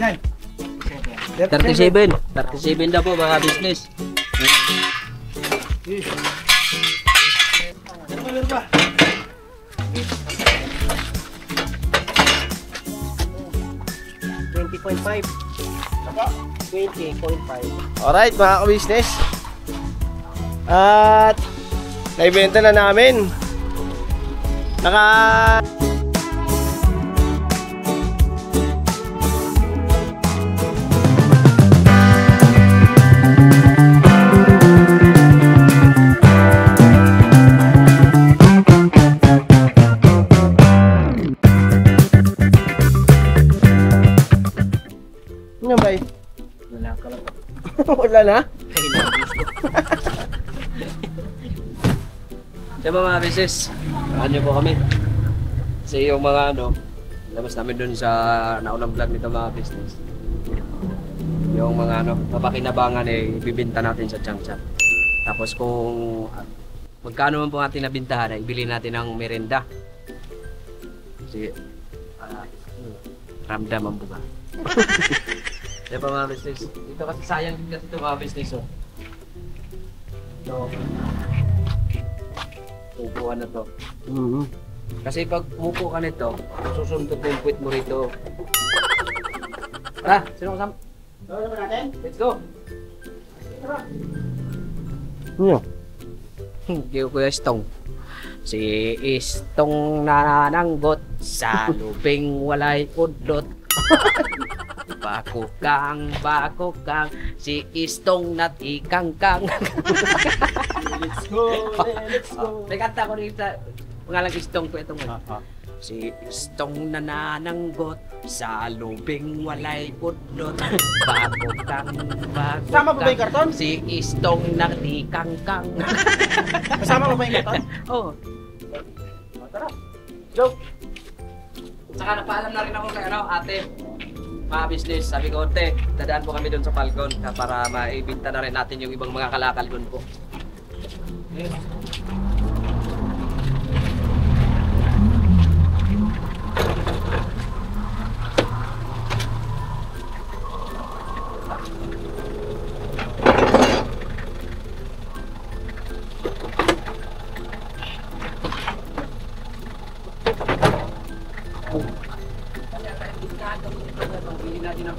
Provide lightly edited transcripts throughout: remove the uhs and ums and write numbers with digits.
Yan. 37. 37 na po mga business. Ano ba? 20.5. 20.5. Alright mga ka-business. At naibenta na namin. Ano ba? Wala ka lang. Wala na? Diba mga business, saan nyo po kami? Kasi yung mga labas namin dun sa naunang vlog nito mga business. Yung mga mapakinabangan ibibinta natin sa Changchang. Tapos kung magkano man po natin nabintahan, ibili natin ng merenda. Kasi ramdam ang buka. Diba mga business? Dito kasi sayang din kasi ito mga business. Upuan na to. Kasi pag umupo ka nito, susundot mo yung puwit mo rito. Tara, sino kasama? Gawin naman natin? Let's go! Ano? Hindi ko kuya Stong. Si Istong nanananggot sa lubing walay udlot. Bakukang, si Istong natikangkang. Let's go! Let's go! May kanta ko rin sa pangalang Istong ko itong Si Istong nanananggot sa lubing walay udlot. Bakukang, Kasama pa ba yung karton? si Istong natikangkang. Kasama pa ba yung karton? Oo. Tara. Joke. Saka napaalam na rin ako kay ate. Mga business, sabi ko, te, dadaan po kami doon sa Falcon para maibinta na rin natin yung ibang mga kalakal doon po. Yes.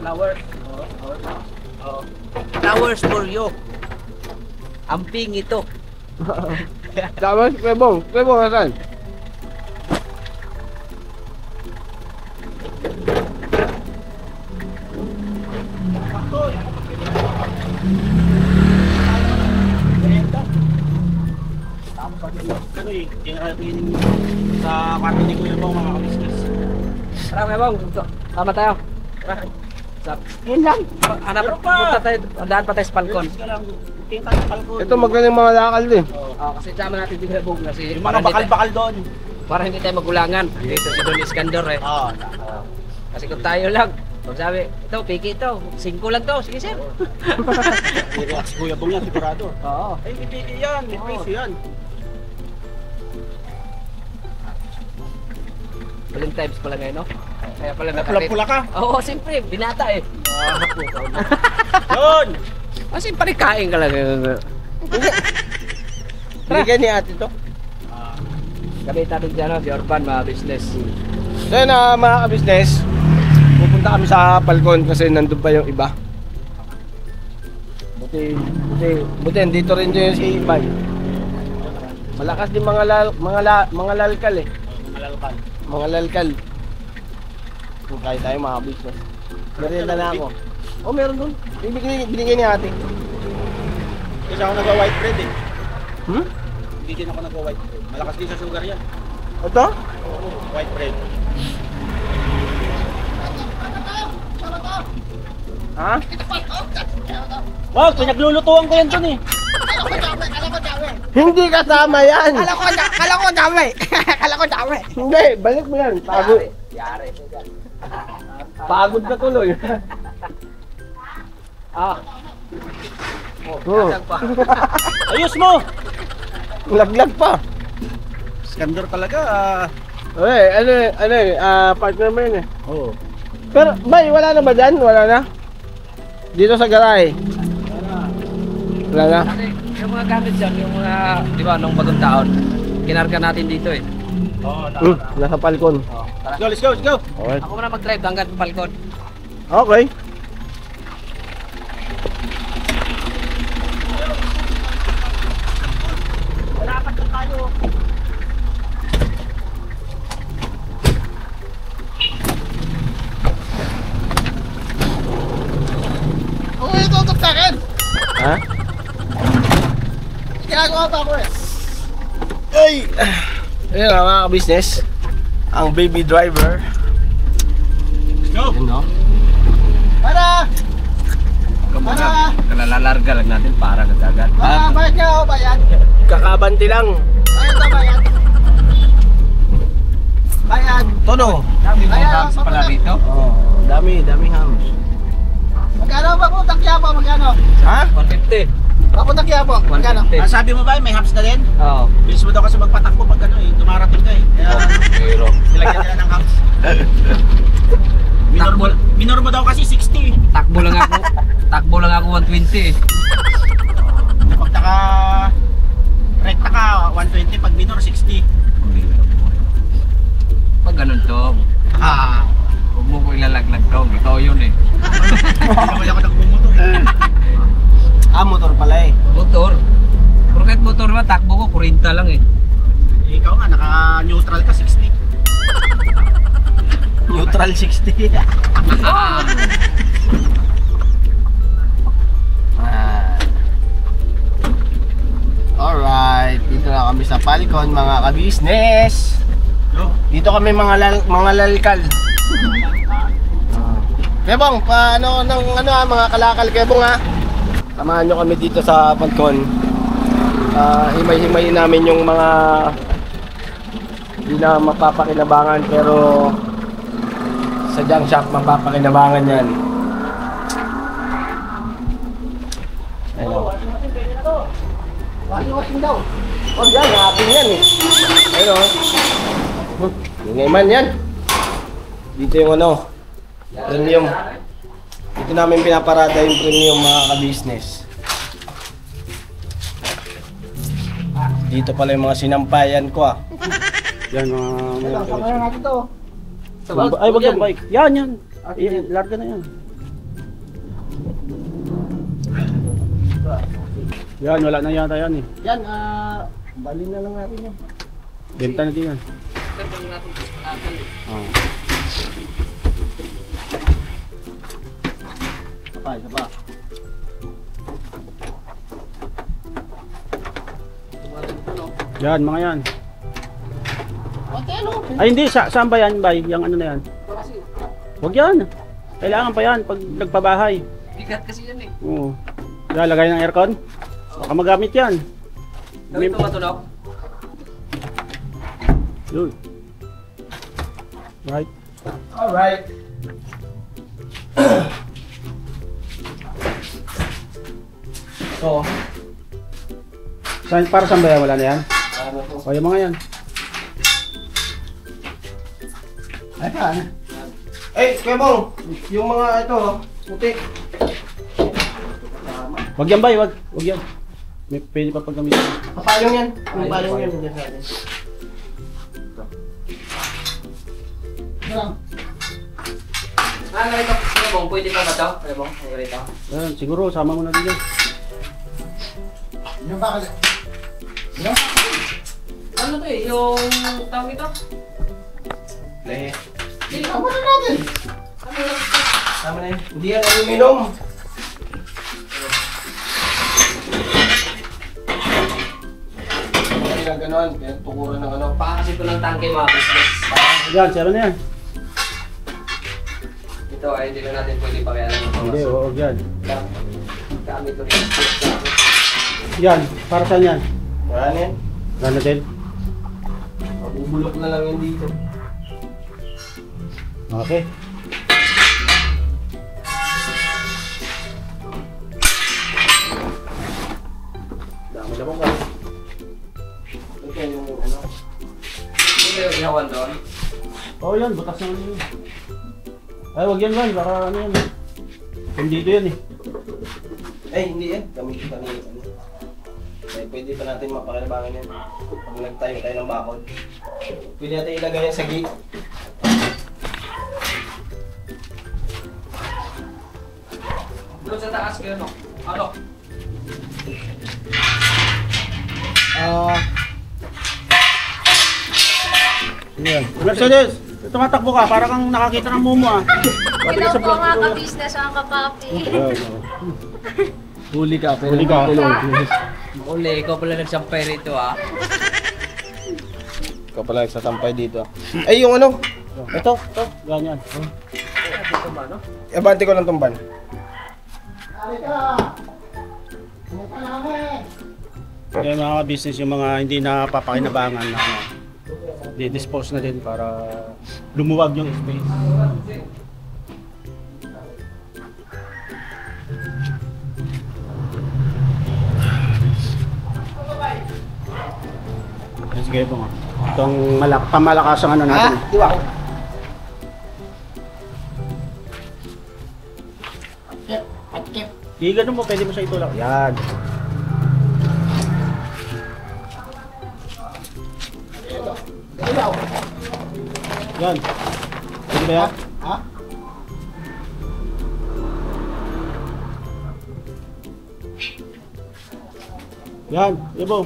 Flowers. Flowers for you. Amping ito. Tama, Kwebong. Kwebong, asan? Sa kwarto ni Kuya Bong mga ka-business. Tara, Kwebong. Tama tayo. Tara. Yun lang. Hanap pa tayo. Daan pa tayo sa Falcon. Ito magaling mga lakal din. Kasi sama natin din Kwebong kasi Yung mga bakal-bakal doon. para hindi tayo magulangan. Dito si Don Iskandar eh. Oo. Kasi kung tayo lang, kung sabi, ito, piki ito, 5 lang to, sige sir. I-relax Kuya Bong yan, sigurado. Oo. Ay, pipili yan. May piso yan. Walang times pala ngayon, no? Kaya pala Pula-pula ka. Oo, siyempre, binata eh. Yun! Kasi parikain ka lang. Bigyan ni ate to. Kami tabi dyan, si Orban, mga business. So yun mga ka-business, pupunta kami sa Falcon kasi nandun pa yung iba. Buti dito rin yung si Iban. Malakas din mga lalkal eh. Malalakal. Mga lalkal. Kung kaya tayo mga business. Merienda na ako. Oh, meron dun. Binigay ni ate. Kasi ako nagwa-white bread eh. Hmm? Hindi din ako nagwa-white bread. Malakas din sa sugar yan. Ito? White bread. Ha? Wag, pinaglulutuan ko yan dun eh. Hindi kasama yan! Kala ko dami. Kala ko dami. Hindi, balik mo yan. Pagod. Yari mo dyan. Pagod na tuloy. Ah. Oh. Kasag pa. Ayos mo! Laglag pa. Skandar talaga. Ano partner mo yun eh. Oo. Pero, bay, wala na ba dyan? Wala na? Dito sa garahe? Wala na? Kasi yung mga gamit dyan, yung mga, di ba, nung bagong taon, kinarga natin dito eh. Nasa palkon. Tara. Let's go, let's go. Okay. Ako muna mag-drive hanggang palkon. Okay. Dapat na tayo. Oo, itutok sa akin. Ha? Ginagawa pa ako eh. Ay! Ayun nga mga business. Ang baby driver. Go. Yun, no? Para! Para! Kalalalarga lang natin para nagagat. Bayad ka ako, bayad. Kakabanti lang. Bayad ka, bayad. Bayad. Todo. Dami mo hams pala rito. Oh, dami hams. Magkano ba kung takya po? Magkano? Ha? 150. Bakit takya po? Magkano? 150. Sabi mo ba, may hams na din? Oo. Bilis mo daw kasi magpatakbo pag ano eh, dumarating ka eh. Kaya Pero, nilagyan nila ng hams. Minor mo daw kasi 60. takbo lang ako 120 eh. Pag naka rekta ka, 120. Pag minor, 60. Pag ganun to, Ah, huwag mo ko ilalaglag to. Ikaw yun eh. hindi naman ako nagbumotor eh. Motor pala eh. Motor. Pero kahit motor ba, takbo ko 40 lang eh. Ikaw nga, naka-neutral ka, 60. Neutral 60. Alright, dito na kami sa Palicon mga ka-business. Go. Dito kami mga lalkal. Kebong, paano ng mga kalakal Kebong ha? Samahan nyo kami dito sa Palicon. Himay-himayin namin yung mga hindi na mapapakinabangan pero sa junk shop mapapakinabangan yan. Ayun. Washing daw. Oh, yan, happy yan eh. Ayun o. Ingay man yan. Dito yung ano, premium. Dito namin pinaparada yung premium mga ka-business. Dito pala yung mga sinampayan ko ah. Yan mga Samayan natin to. ay, wag yan bike. Yan. Yan, larga na yan. Yan, wala na yata yan eh. Yan, bali na lang natin yan. Benta na din yan. Isa pa. Yan, mga yan. Ate, ano? Ay hindi, saan ba yan, bay? Yung ano na yan? Huwag yan. Kailangan pa yan pag nagpabahay. Bigat kasi yan eh. Oo. Lalagay ng aircon? Baka magamit yan. Gawin ito matunog. Yun. Right. Alright. So, para saan ba yan? Wala na yan? O yung mga yan. Ay, saan? Eh, Kebong! Yung mga ito, puti. Wag yan bay, wag yan. May pwede pa pag gamitin. Papayong yan. Yung payong yan. Yan sa atin. Ganito. Ebong, pwede pa ba ito? Ebong, ganito. Yan, siguro sama mo na din yan. Yung bakal. Ano to eh? Yung tawag ito? Lehe. Tama na natin. Ano lang? Tama na yun. Hindi yan aluminum. Hindi lang gano'n. Kaya tukuran ng ano. Pakakasin ko ng tangke mga business. Yan, sira na yan. Ito ay hindi na natin pwede pakialam ng Hindi, pamasok. huwag yan. Gamit ko rin. Yan, para saan yan? Wala na yan. Gana din. Bubulok na lang yan dito. Okay. Dami-dami ka. Ito yung ano. Hindi yung ihawan doon. Oh, yan, butas na yun. Ay, wag yan, Val. Baka ano yan. Dito yan eh. Hindi yan. Gamitin pa ni ano. Pwede pa natin mapakinabangan yan. Pag nagtayo tayo ng bakod. Pwede natin ilagay yan sa gate. Doon sa taas kayo, no? Ano? Yan. Mercedes, tumatakbo ka. Para kang nakakita ng mumu ah. Hello po mga ka-business, mga kapapi. Huli ka, pero Huli ka. Uli, ikaw pala nagsampay rito, ah. Ikaw pala nagsatampay dito. Ay, yung ano? Ito. Ganyan. Dito ba, no? Abante ko ng tumban. Kaya mga business yung mga hindi napapakinabangan na di-dispose na din para lumuwag yung space. Sige po nga. Itong pamalakas ang ano natin. Diwa ko. Ganun mo, pwede mo siya itulak. Yan. Yan. Pwede ba yan? Ha? Yan, ibo.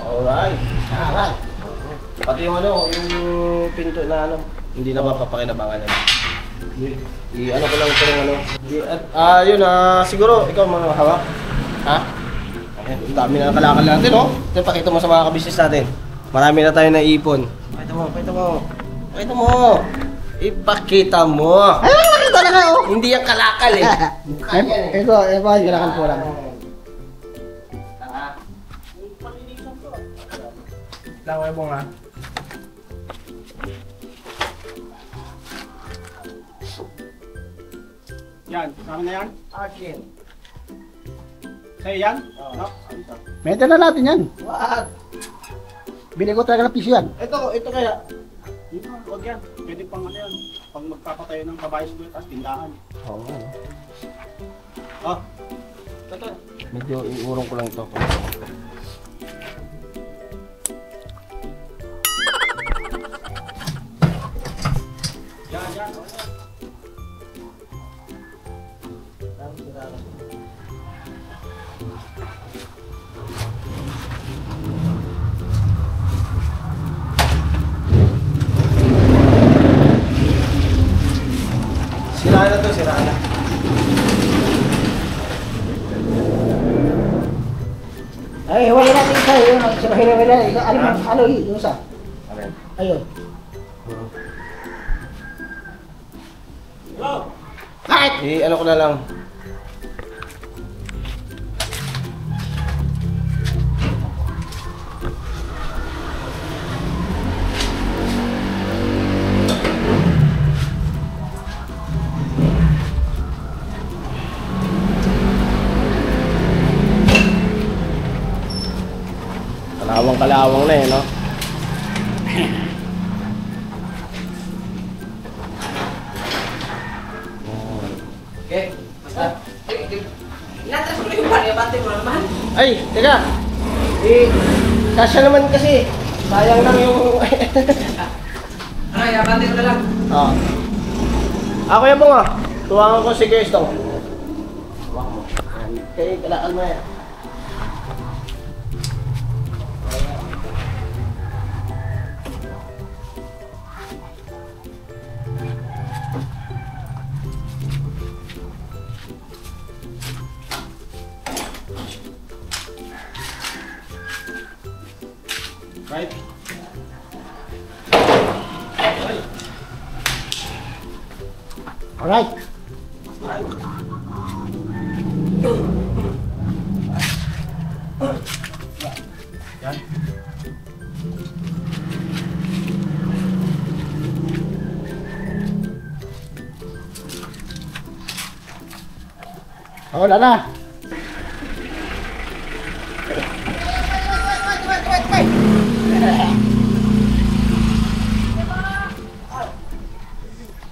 Alright. Pati yung ano, yung pinto na ano, hindi na mapapakinabangan na. Ano ko lang ito yung ano. Yun siguro ikaw mga hawak. Ha? Ayan, ang dami na kalakal natin, oh. Ito, pakita mo sa mga kabisnes natin. Marami na tayo naipon. Pakita mo. Ipakita mo. Ay, makita na ka, oh. Hindi yung kalakal eh. Ito, kailangan ko lang. Laway mo nga. Yan, kami na yan. Akin. Sa'yo yan? No? Meta na natin yan. What? Bili ko talaga ng piso yan. Ito kaya. Hindi, wag yan. Pwede pang ano yan. Pang magpapatayo ng kabayo sa tapos tindahan. Oo. Oh. Ito. Medyo iurong ko lang ito. Yan. Sira na to, sira na. Ay, wala natin isa. Yun, wala. Ano yung isa? Ayun. Kahit! Ano ko na lang. Kalawang na eh, no? Okay, basta. Inatas mo na yung bari, abante mo na naman. Ay, teka! Kasya naman kasi. Sayang lang yung... Ay, abante mo na lang. Oo. Ako yung bunga. Tuwangan ko si Kirstong. Okay, kalakal mo yan. Right? Alright. Yan. Wala na.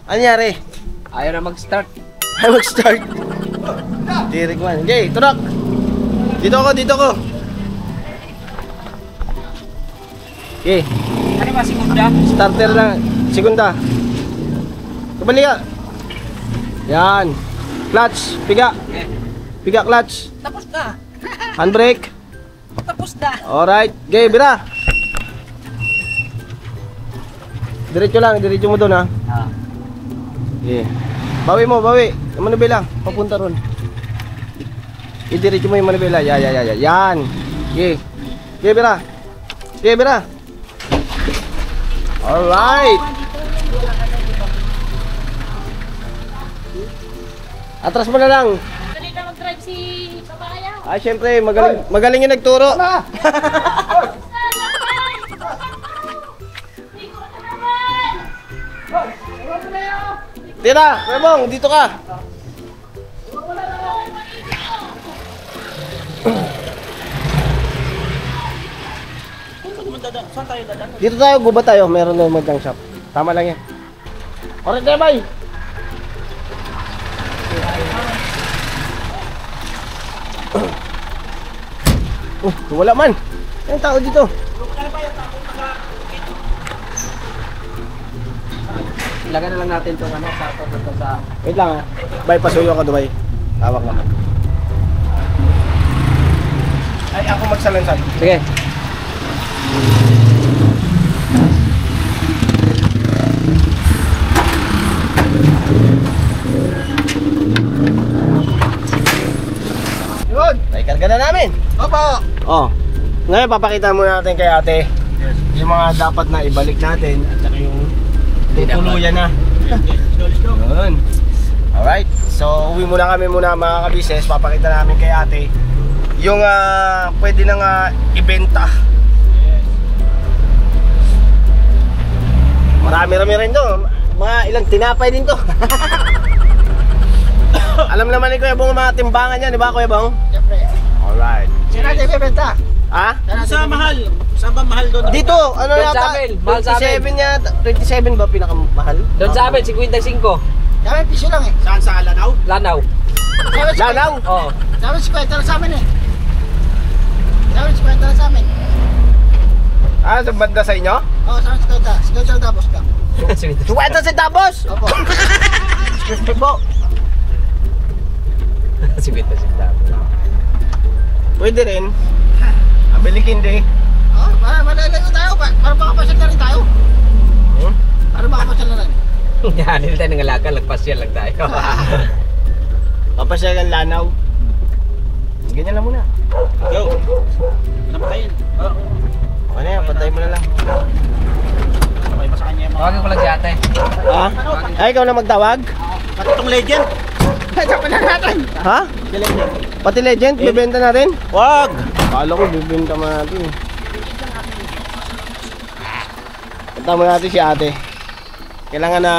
Ano nangyari? Ayaw na mag-start. Ay, mag-start. Tirik man. Okay, turak. Dito ko. Okay, Ano ba, segunda? starter na. Segunda. Kabali ka. Yan. Clutch, piga. Piga clutch. Tapos na. Handbrake. Tapos na. Alright. Okay, bira. Diretso mo doon ha. Okay. Bawi mo. Yung manibela, papunta ron. Idiretso mo yung manibela. Yan. Okay. Okay, bira. Alright. Atras mo na lang. Dali na mag-drive si Papaya. Ah, syempre, magaling yung nagturo. Tira, Remong, dito ka. Dito tayo, guba tayo. Meron na magdang shop. Tama lang yan. Alright, bye. Wala man. Yung tao dito. Ilagay na lang natin itong ano, sa... Wait lang ha. Bay, pasuyo ka Dubai. Tawag naman. Ay, ako magsalansan. Sige. Yun! Naikarga na namin. Opo. Oh. Ngayon, papakita muna natin kay ate. Yung mga dapat na ibalik natin. At saka yung tutuluyan na. Yun. Alright. So, uwi muna kami muna mga kabises. Papakita namin kay ate yung pwede nang ibenta. Marami-rami rin to. Mga ilang tinapay din to. Alam naman ni Kuya Bong mga timbangan yan, di ba Kuya Bong? Siyempre. Alright. Sino natin bibenta? Ha? Sa mahal. Saan ba mahal doon? Dito, ano Doon sa yata? amin, mahal sa amin. 27 yata. 27 ba pinakamahal? Doon sa amin, 55. Sabi, piso lang eh. Saan sa Alanaw? Lanaw. Sabi, Lanaw? Oo. Sabi, 50 lang sa amin eh. Sabi, 50 lang sa amin. Ah, sa banda sa inyo? Oo, sabi, 50. 50 lang tapos ka. Suweta si Tapos! Opo. Excuse me po. 50. Pwede rin. Abilikin din. Oo, para malalayo tayo. Para makapasal na rin tayo. Hmm? Para makapasal na rin. Yan, hindi tayo nangalaga, nagpasyal lang tayo. Papasyagan Lanaw. Ganyan lang muna. Go. Ano pa kayo? Okay na yan, pantay mo na lang. Okay ba sa kanya yung mga... Tawagin ko lang si ate. Ha? Ay, ikaw na magtawag? Pati itong legend. Sabi na natin. Ha? Si legend. Pati legend, bibenta natin? Wag! Kala ko bibenta mo natin. Punta mo natin si ate. Kailangan na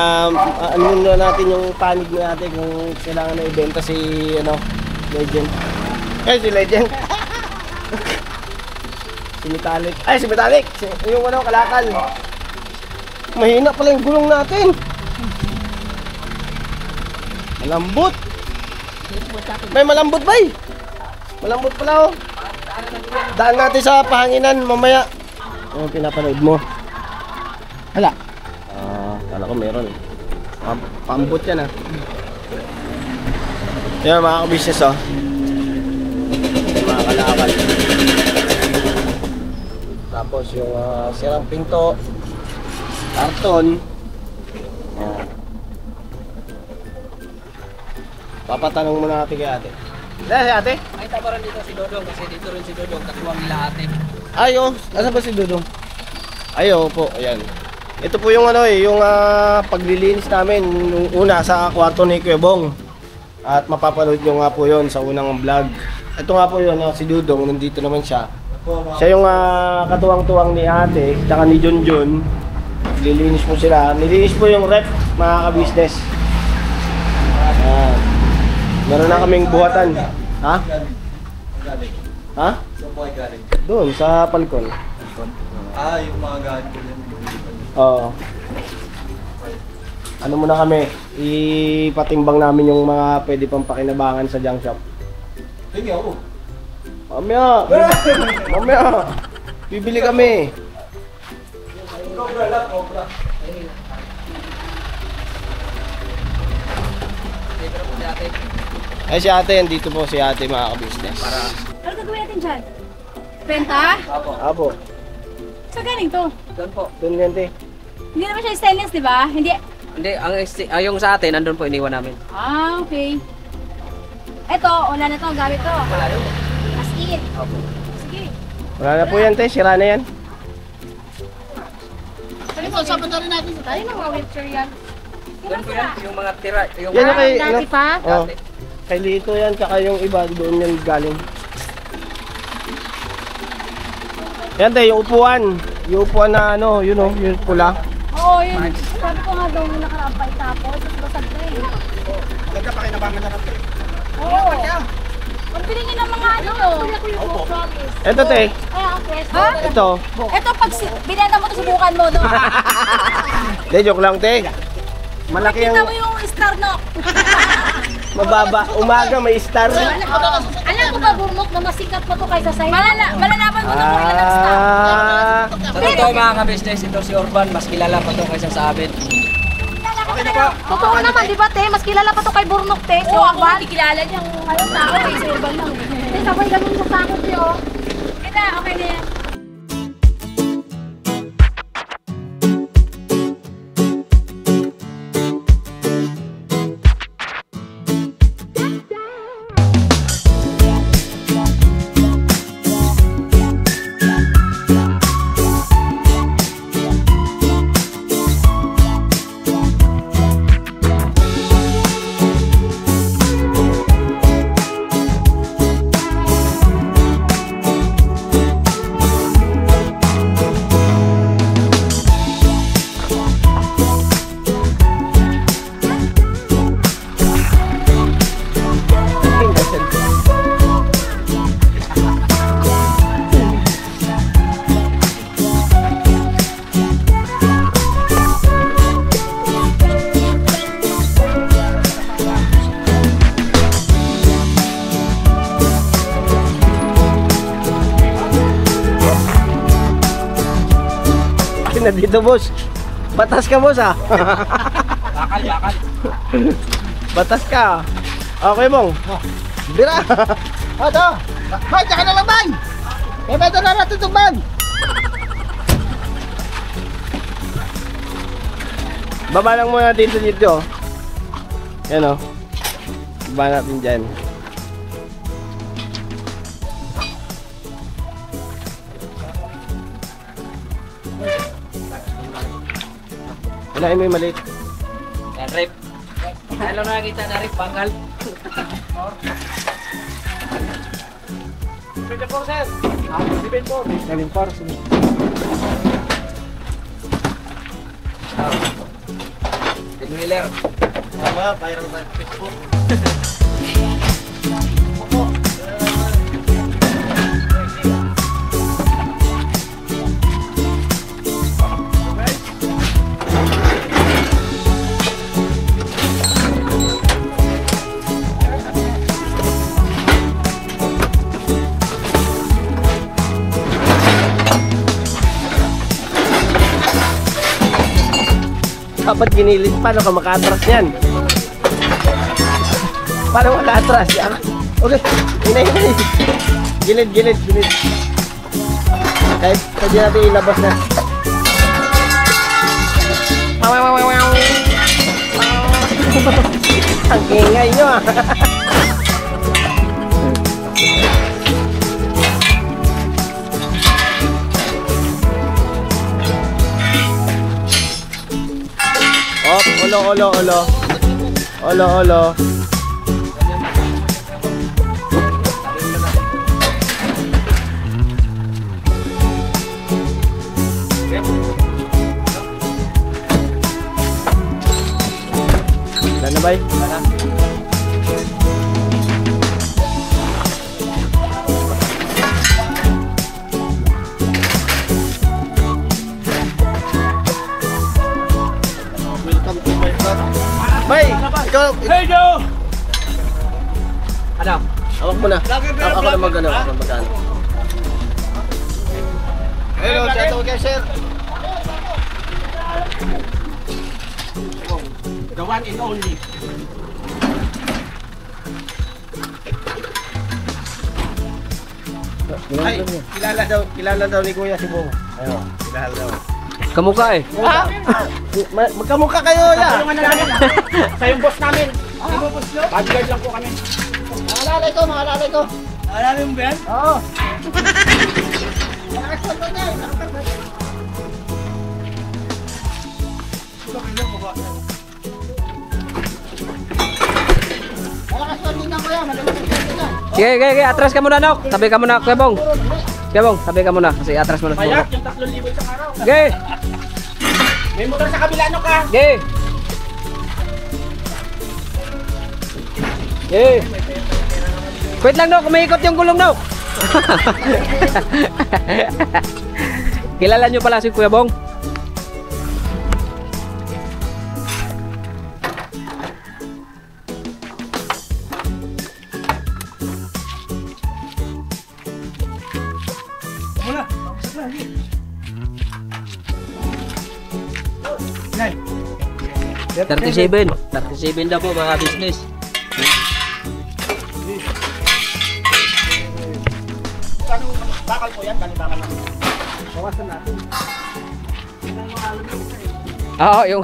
ano na natin yung panig na natin kung kailangan na ibenta si ano, legend. Eh, si legend. Si Metallic. Ay, si Metallic. Yung ano, kalakal. Mahina pala yung gulong natin. Malambot. May malambot ba eh? Malambot pala oh. Daan natin sa pahanginan mamaya. Ano pinapanood mo? Wala. Kala ko meron. Pambot yan ah. Yan mga kabisnes oh. Yung mga kalakal. Tapos yung sirang pinto. Karton. Papatanong muna natin kay ate. Dahil ate? Ay, tabaran dito si Dodong kasi dito rin si Dodong, katuwang nila ate. Ayo, asa ba si Dudong? Ayo po, ayan. Ito po yung ano yung paglilinis namin nung una sa kwarto ni Kuya Bong. At mapapanood nyo nga po yon sa unang vlog. Ito nga po yun, si Dudong, nandito naman siya. Siya yung katuwang-tuwang ni ate, tsaka ni Junjun. Lilinis po sila. Nilinis po yung rep, mga ka-business. Ayan. Meron na kaming buhatan. Ha? Ha? Sa mga galing. Doon, sa Palcon. Yung mga galing ko yan. Oo. Ano muna kami, ipatimbang namin yung mga pwede pang pakinabangan sa junk shop. Tingnan ako. Mamaya! Mamaya! Bibili kami. Cobra lang, cobra. Ay si ate, dito po si ate mga ka-business. Ano gagawin natin dyan? Benta? Apo, Sa galing to? Doon po. doon yan te. Hindi naman siya stainless, di ba? Hindi. Hindi, yung sa atin, andun po iniwan namin. Ah, okay. Eto, wala na to. Gamit to. Wala yun. As in. Sige. Wala na po yan te, sira na yan. Sabi ko, usapan na rin natin. Tayo na mga wheelchair yan. Doon po yan, yung mga tira. Yung Yan yung kay, Dati pa? oh, kay Lito yan, tsaka yung iba, doon yan galing. Yan te, yung upuan. Yung upuan na ano, yun o, yung pula. Oo, yun. Sabi ko nga daw nung nakarampay tapos. Basag na eh. Nagkapakinabangan na natin. Oo. Pagpili nyo ng mga ano to. Eto te, Ha? ito. Eto, pag binenta mo to, subukan mo, no? De, joke lang te. Malaki Kita ang mo yung star, no? mababa. Umaga may star. Alam ko ba, bumok na masikat mo to kaysa sa'yo? Malalaman mo na kung ilan ang star. Ah, Sa totoo mga ka-business, ito si Urban, mas kilala pa to kaysa sa amin. Okay na po. Totoo naman, di ba, te? Mas kilala pa to kay Burnok, te. Si Urban. Hindi kilala niyang anong tao, eh. Si Urban lang. Te, sabay ganun sa takot niyo. Kita, okay na yan. na dito boss. Batas ka boss ah. Bakal. Batas ka. Okay mong. Bira. Ito! Bay, tsaka na lang, bay! Ibenta na natin itong bag! Baba lang muna dito. Yan o. Baba natin dyan. Unahin mo yung maliit. Yan, rip. Alam na kita na rip, bangal. Wheeler. Tama, viral sa Facebook. Dapat ginilit. Paano ka makatras yan? Paano makatras yan? Okay. Hinay. Gilid. Kahit pwede natin ilabas na. Ang ingay nyo ah. Olo. Wala na bay? Ano? Hawak mo na. Ako na mag-ano. Ako na mag-ano. Ayun, shout out kay sir. The one and only. Ay, kilala daw ni Kuya si Bong. Ayun, kilala daw. Kamukha eh. Magkamukha kayo ya. Tulungan na namin. Sa yung boss namin. Bodyguard lang po kami. Mga lalay ko. Alala mo ba yan? Oo. Malakas ko to niya. Malakas ko din ako yan. Madalas ko din yan. Sige, atras ka muna, Nok. Tabi ka muna, Kuya Bong. Kuya Bong, tabi ka muna. Kasi atras muna. Payat, yung 3,000 isang araw. Sige! May motor sa kabila, ano ka? Sige! Sige! Wait lang, Nok. Umiikot yung gulong, Nok. Kilala nyo pala si Kuya Bong? Wala. 37 daw po mga business. Anong bakal po yan? Kani bakal namin. Bawasan natin. Oo, yung...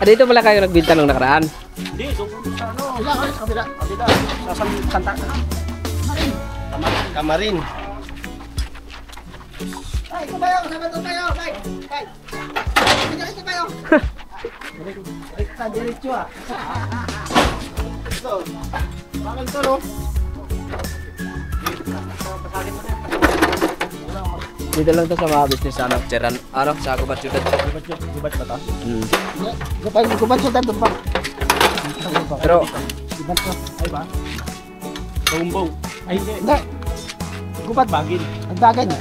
Dito pala kayo nagbinta nung nakaraan. Hindi, doon sa ano. Kabila. Kabila. Sa Santa na. Kamarin. Ay, kumayo. Sabi to tayo. Ay. Diretso tayo. Sa diretso ah. Bakal to, no? Dito lang to sa mga business ano, Cheran, ano, sa Gubat Ciudad. Gubat ba ito? Gubat siya dito pa. Pero, Gubat ko. Ay ba? Bumbong. Ay hindi. Hindi. Gubat bagil. Ang bagay niya.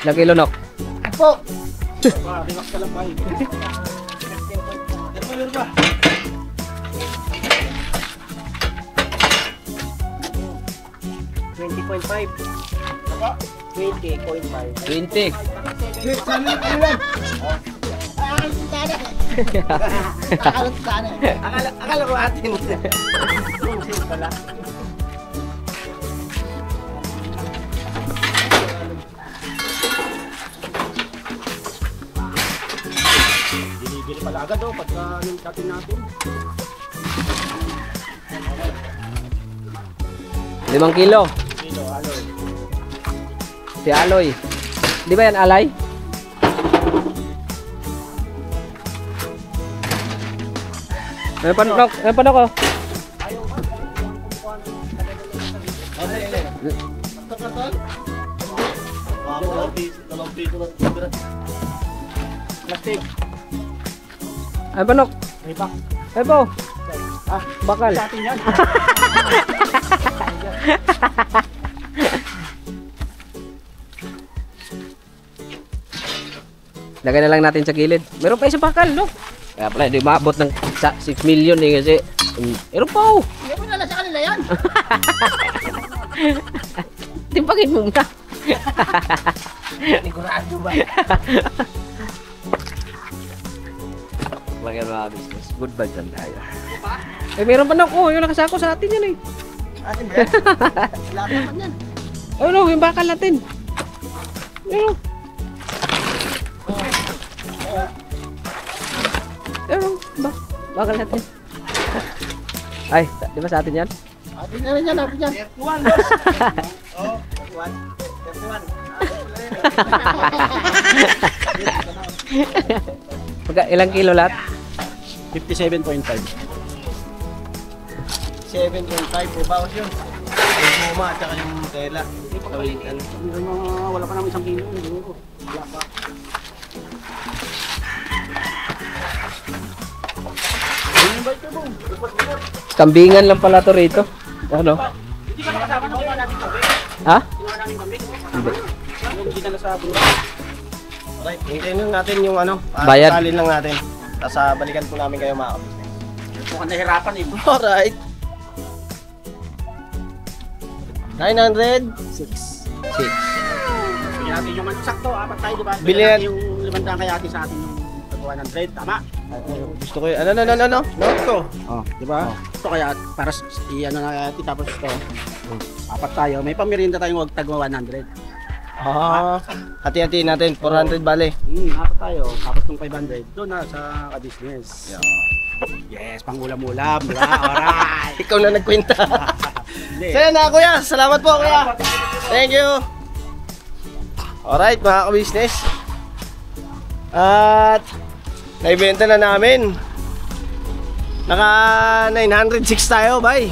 ilang kilo, Nok? Po. Relax ka lang ba? Ano ba? 20.5. 20.5. 20. Akala ko atin. Binibili pala agad pagka yung dating natin. 5 kilo. Kilo, aloy. Si Aloy. Di ba yan Alay? May panok ko. Plastic. Ay panok. Ay pa. Ay po. Bakal. Sa atin yan. Lagay na lang natin sa gilid. Meron pa isang bakal, no? Kaya pala, hindi maabot ng 6 million eh kasi meron pa oh. Hindi mo na sa kanila yan. Timpangin mo muna. Sigurado ba? Lagyan mga business. Good vibes lang tayo. Eh, meron pa na oh. Yung nakasako sa atin yan eh. Atin ba yan? Lahat naman yan. Oh no, yung bakal natin. Meron. Meron. Bakal natin. Ay, di ba sa atin yan? Atin na rin yan, atin yan. Oh, 31. Ilang kilo lahat? 57.5. 7.5 po bawas yun. Yung guma at saka yung tela. Tawitan. Wala pa naman 1 kilo. Wala pa. Kambingan lang pala to rito. Ano? Hindi ka nakasama ng natin kami. Ha? Kinuha namin kami. Hindi. Hindi na sa bulo. Right, hintayin lang natin yung ano, Bayad. talin lang natin. Tapos balikan po namin kayo mga kabisnes. Mukhang nahirapan eh. Alright. 906. Bigyan natin yung sakto, apat tayo, di ba? Bili Bigyan na- natin yung 500 kay ate sa atin yung 100, tama? Gusto ko yun. Ano? Ito. Oh, di ba? Ito kaya para i-ano na natin tapos ito. Apat tayo. May pamirinda tayong wag tagwa 100. Hati-hatiin natin. 400 bale. Apat tayo. Tapos yung 500 doon na sa ka-business. Yes, pang-ulam-ulam, di ba? Alright. Ikaw na nagkwenta. Hindi. Saya na kuya. Salamat po kuya. Thank you. Alright mga ka-business. At naibenta na namin. Naka 906 tayo, bay.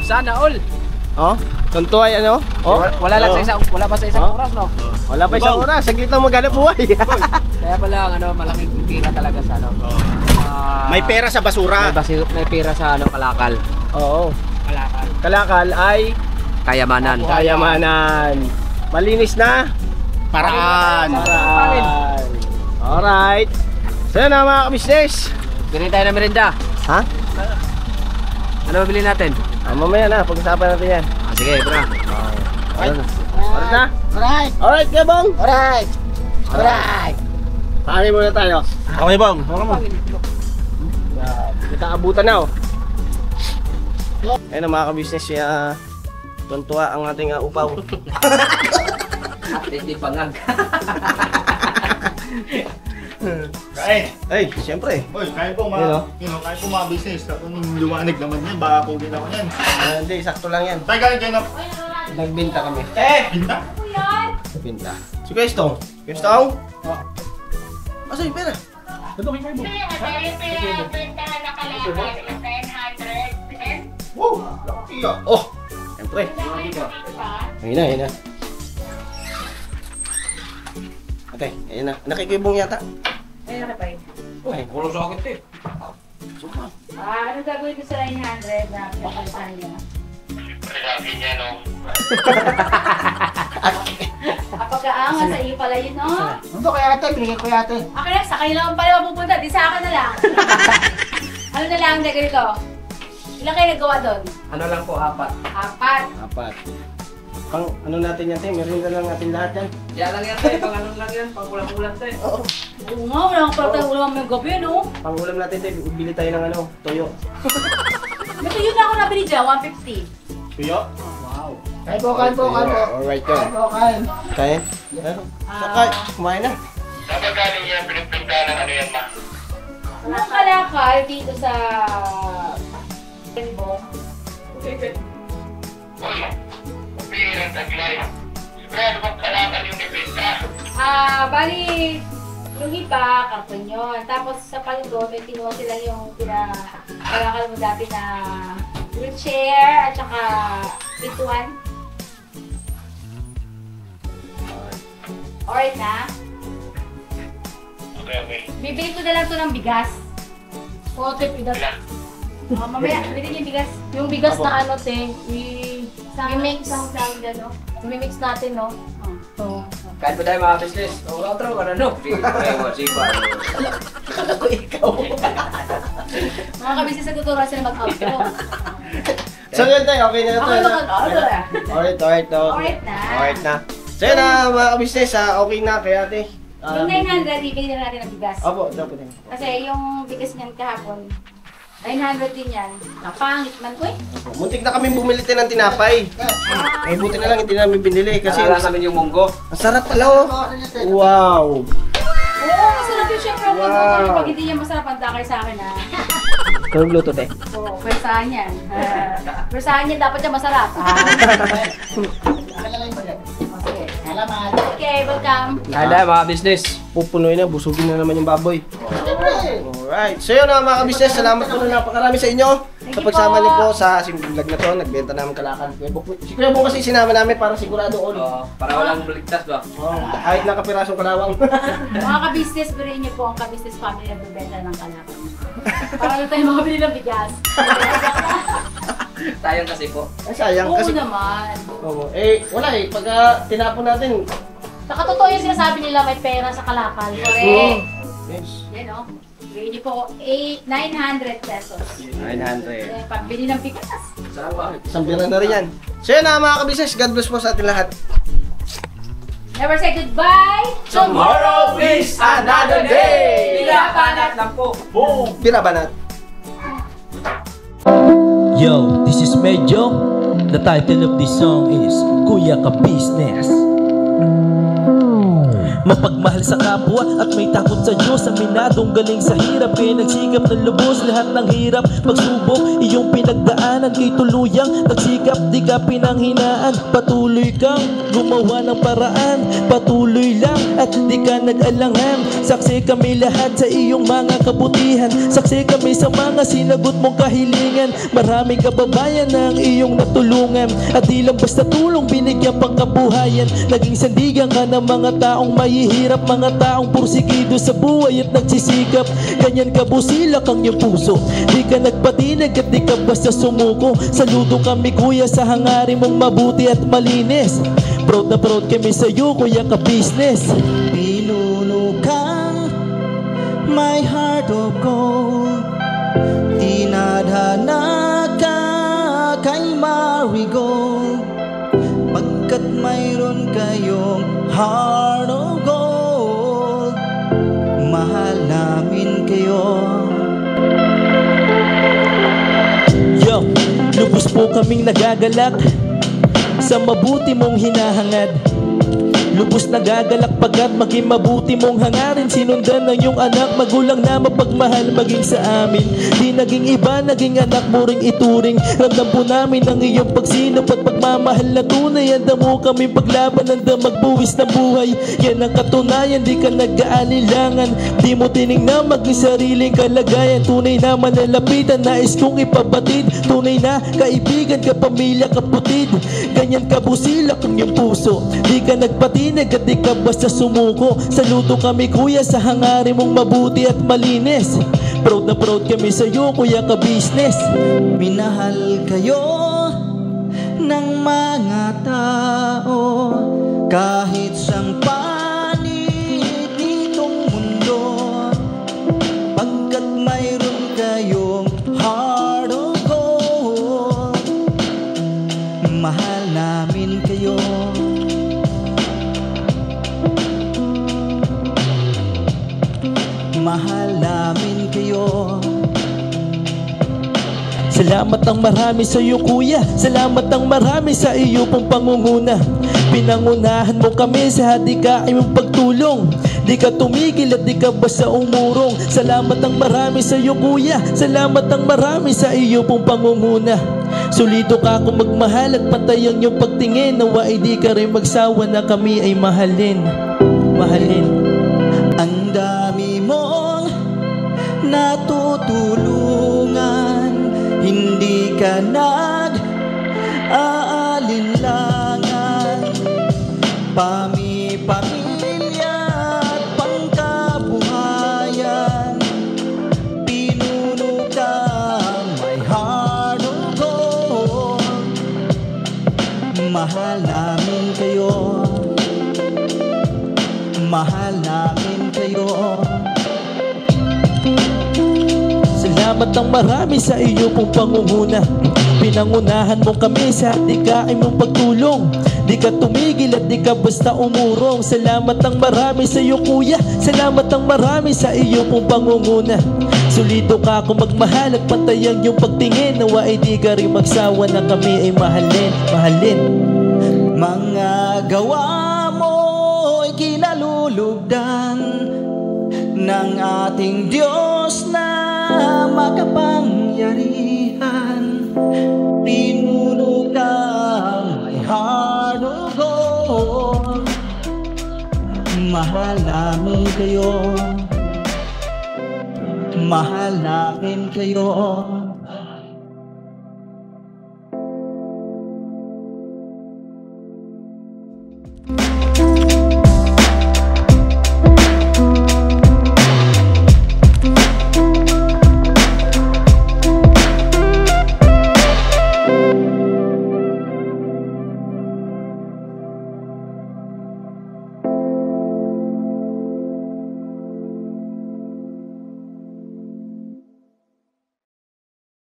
Sana all. Oh, tuntuay ano? Oh, Wala lang sa oh. wala pa sa isang Oh. oras, no? Wala pa isang oras, saglit lang maghanap buhay. Kaya pala ano, malaking pira talaga sa ano. May pera sa basura. May pira sa ano, Kalakal. Oo. Kalakal ay Kayamanan. kayamanan. Malinis na Paraan. paraan. Alright. So yun na mga kabisnes. Bili tayo ng merinda. Ha? Ano mabili natin? Mamaya na, pag-usapan natin yan. Sige, bro. Alright na? Alright. Alright, Kebong. Alright. Alright. Pahali muna tayo. Okay, bong. Okay mo. Kita abutan na oh. Ayun na mga kabisnes, tuntua ang ating upaw. Hindi pangag. Kain. Ay, siyempre. Boy, kaya po Yun, oh. kaya po mga business. Tapos yung liwanag naman yan, baka po din ako yan. Hindi, sakto lang yan. Tayo galing kayo na. Nagbinta kami. Binta. Binta. Si Kwestong. Kwestong? Asa yung pera? Wow, laki ah. Oh! Siyempre. Ayun na. Okay, ayun na. Nakikibong yata. Ay, Kulo sa akin, eh. Ano gagawin ko sa 900 na pinagkalitan niya? Pagkaangan sa iyo pala yun, no? Ano kay ate? Binigay ko ate. Akin na, sa kayo lang pala mapupunta. Di sa akin na lang. Ano na lang, dagay ko? Ilan kayo nagawa doon? Ano lang po, 4. 4. apat. Pang ano natin yan, te? Merinda lang natin lahat yan. Yan lang yan, tayo. Pang ano lang yan. Pang ulam-ulam, tayo. Oo. Oo nga, wala kang pala ulam ng gabi, no? Pangulam natin, te. Bili tayo ng ano, toyo. Ito yun na ako nabili dyan, 150. Kuya. Kain po. Alright, yun. Kain po, kain. Kaya? Sakay, kumain na. Anong kalakal dito sa... Rainbow? Bali, yung iba, karton yun. Tapos sa paldo, may kinuha sila yung kalakal mo dati na wheelchair at saka bituan. Alright na? Okay. Bibili ko na lang to ng bigas. Pote, bigas. Mamaya, bilhin yung bigas. Yung bigas na ano, te, i-mix. I-mix natin, no? Oo. Kain pa tayo mga business. Outro ka na, no? Sipa. Ako ikaw. Mga kabisi sa tuturuan sila mag-outro. So yun, te. Okay na ito. Okay, mag-outro na. Alright. Alright na. Alright na. So yun na mga kabisnes, okay na kaya ate. Yung 900, ibigay na natin ng bigas. Opo, dapat din. Kasi yung bigas niyan kahapon, 900 din yan. Napangit man ko eh. Muntik na kami bumili tayo ng tinapay. Eh, buti na lang hindi namin binili kasi Kasi wala namin yung munggo. ang sarap pala oh. Wow. Oo, masarap yun syempre. Wow. Pag hindi niya masarap, ang takay sa akin ha. Kung luto te. Oo, pwersahan yan. Pwersahan yan, dapat yan masarap. Sige. Salamat. Okay, welcome. Ada mga business. Pupunoy na, busugin na naman yung baboy. Alright. So yun mga kabisnes, salamat po na napakarami sa inyo. Thank Sa you pagsama po. niyo po sa simple vlog na to, nagbenta namin kalakan. Si Kuya Bong kasi sinama namin para sigurado all. Para walang baligtas ba? Oh, kahit nakapirasong kalawang. Mga ka-business, bilhin niyo po ang ka-business family na bibenta ng kalakan. Para na tayo makabili ng bigas. Sayang kasi po. Ay sayang Oo kasi. naman. Oo. Eh, wala eh. Pag tinapon natin, Nakatotoo yung sinasabi nila may pera sa kalakal. Correct. Yes. Yan o. Bigyan niyo po 900 pesos. 900. Yan, pambili ng bigas. Isang bira na rin yan. So yun mga kabisnes, God bless po sa ating lahat. Never say goodbye. Tomorrow is another day! Pinapanat lang po. Bira banat. Yo, this is Medyo. The title of this song is Kuya Ka Business. Mapagmahal sa kapwa at may takot sa Diyos. Aminadong galing sa hirap, kaya nagsikap ng lubos. Lahat ng hirap, pagsubok, iyong pinagdaanan. Kay tuluyang nagsikap, di ka pinanghinaan. Patuloy kang gumawa ng paraan. Patuloy lang at di ka nag-alangan. Saksi kami lahat sa iyong mga kabutihan. Saksi kami sa mga sinagot mong kahilingan. Maraming kababayan na ang iyong natulungan. At di lang basta tulong, binigyan pang kabuhayan. Naging sandigan ka ng mga taong mahihirap, mga taong pursigido sa buhay at nagsisikap. Ganyan ka busilak ang iyong puso, di ka nagpatinag at di ka basta sumuko. Saludo kami kuya sa hangarin mong mabuti at malinis. Proud na proud kami sa iyo Kuya Ka Business. Pinunukang my heart of gold, tinadhana ka kay Marigold. Pagkat mayroon kayong heart of gold, mahal namin kayo. Yo, lubos po kaming nagagalak sa mabuti mong hinahangad. Lubos nagagalak pagkat maging mabuti mong hangarin. Sinundan ng iyong anak, magulang na mapagmahal maging sa amin. Di naging iba, naging anak mo ring ituring. Ramdam po namin ang iyong pagsinop at pagmamahal na tunay. Handa mo kami paglaban, handa magbuwis ng buhay. Yan ang katunayan, di ka nag-aalilangan. Di mo tinignan maging sariling kalagayan. Tunay na manalapitan, nais kong ipabatid. Tunay na kaibigan, kapamilya, kaputid. Ganyan kabusilak ang iyong puso, di ka nagpatinag at di ka basta sumuko. Saludo kami kuya sa hangarin mong mabuti at malinis. Proud na proud kami sa iyo Kuya Ka Business. Minahal kayo ng mga tao kahit sang panig nitong mundo. Pagkat mayroon kayong heart of gold, mahal namin kayo. Mahal namin kayo. Salamat ang marami sa iyo kuya, salamat ang marami sa iyo pong pangunguna. Pinangunahan mo kami sa hadikain mong pagtulong. Di ka tumigil at di ka basta umurong. Salamat ang marami sa iyo kuya, salamat ang marami sa iyo pong pangunguna. Solido ka kung magmahal at pantay ang iyong pagtingin. Nawa ay di ka rin magsawa na kami ay mahalin. Mahalin. Ang dami mong natutulungan, hindi ka nag-aalinlangan. Pamilya at pangkabuhayan, pinuno ka may heart of gold. Mahal namin kayo, mahal namin kayo. Salamat ang marami sa iyo pong pangunguna. Pinangunahan mo kami sa hadikain mong pagtulong. Di ka tumigil at di ka basta umurong. Salamat ang marami sa iyo kuya, salamat ang marami sa iyo pong pangunguna. Solido ka kung magmahal at pantay ang iyong pagtingin. Nawa ay di ka rin magsawa na kami ay mahalin. Mahalin. Mga gawa mo'y kinalulugdan ng ating Diyos na makapangyarihan. Pinuno ka may heart of gold. Mahal namin kayo, mahal namin kayo.